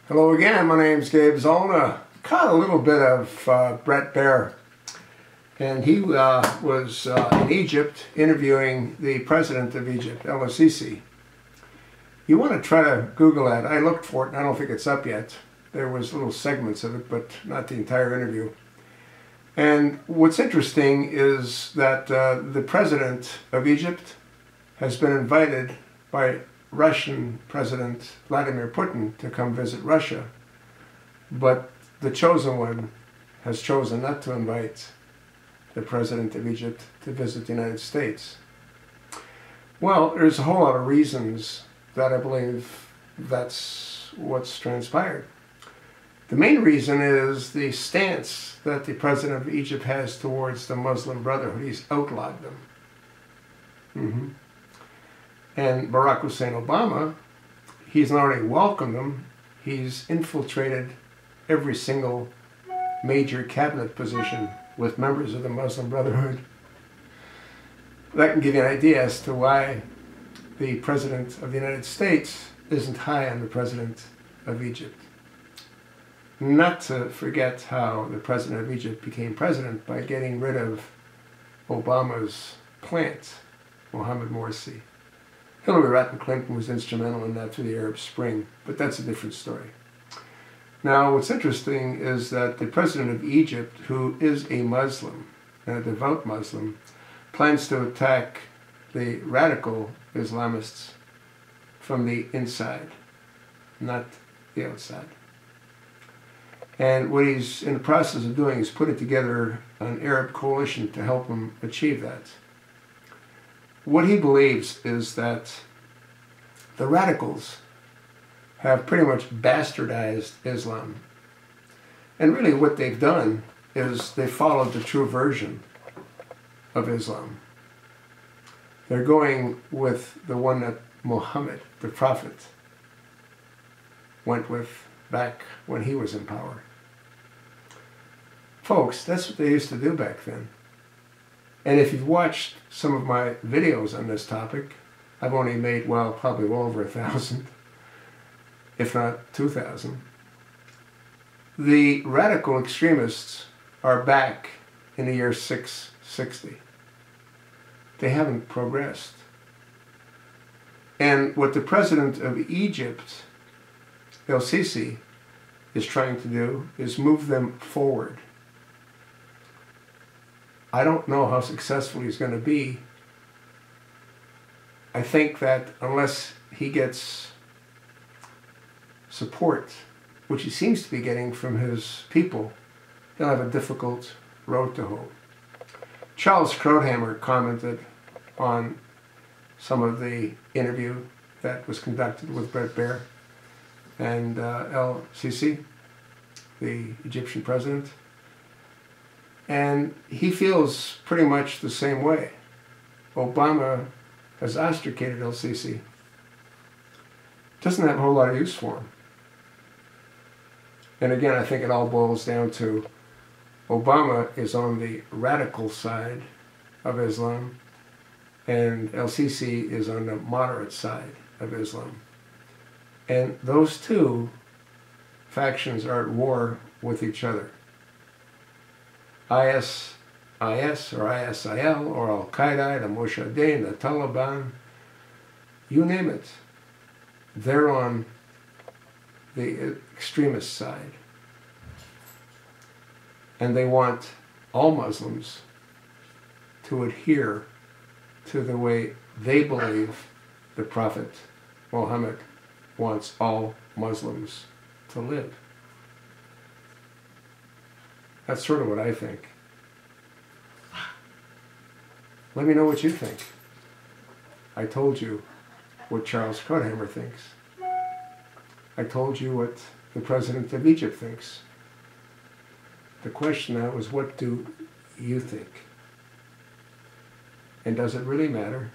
Hello again, my name's Gabe Zollner. Caught a little bit of Bret Bier, and he was in Egypt interviewing the president of Egypt, El-Sisi. You want to try to Google that. I looked for it and I don't think it's up yet. There was little segments of it, but not the entire interview. And what's interesting is that the president of Egypt has been invited by Russian President Vladimir Putin to come visit Russia, but the chosen one has chosen not to invite the president of Egypt to visit the United States. Well, there's a whole lot of reasons that I believe that's what's transpired. The main reason is the stance that the president of Egypt has towards the Muslim Brotherhood. He's outlawed them. And Barack Hussein Obama, he's not only welcomed them, he's infiltrated every single major cabinet position with members of the Muslim Brotherhood. That can give you an idea as to why the President of the United States isn't high on the President of Egypt. Not to forget how the President of Egypt became president by getting rid of Obama's plant, Mohammed Morsi. Hillary Clinton was instrumental in that through the Arab Spring, but that's a different story. Now, what's interesting is that the president of Egypt, who is a Muslim, a devout Muslim, plans to attack the radical Islamists from the inside, not the outside. And what he's in the process of doing is putting together an Arab coalition to help him achieve that. What he believes is that the radicals have pretty much bastardized Islam. And really what they've done is they followed the true version of Islam. They're going with the one that Muhammad, the prophet, went with back when he was in power. Folks, that's what they used to do back then. And if you've watched some of my videos on this topic, I've only made, well, probably well over 1,000, if not 2,000. The radical extremists are back in the year 660. They haven't progressed. And what the president of Egypt, El-Sisi, is trying to do is move them forward. I don't know how successful he's going to be. I think that unless he gets support, which he seems to be getting from his people, he'll have a difficult road to hoe. Charles Krauthammer commented on some of the interview that was conducted with Bret Bier and El-Sisi, the Egyptian president. And he feels pretty much the same way. Obama has ostracated El-Sisi. Doesn't have a whole lot of use for him. And again, I think it all boils down to Obama is on the radical side of Islam, and El-Sisi is on the moderate side of Islam. And those two factions are at war with each other. ISIS or ISIL or al-Qaeda, the Mujahideen, the Taliban, you name it, they're on the extremist side. And they want all Muslims to adhere to the way they believe the Prophet Muhammad wants all Muslims to live. That's sort of what I think. Let me know what you think. I told you what Charles Krauthammer thinks. I told you what the president of Egypt thinks. The question now is, what do you think? And does it really matter?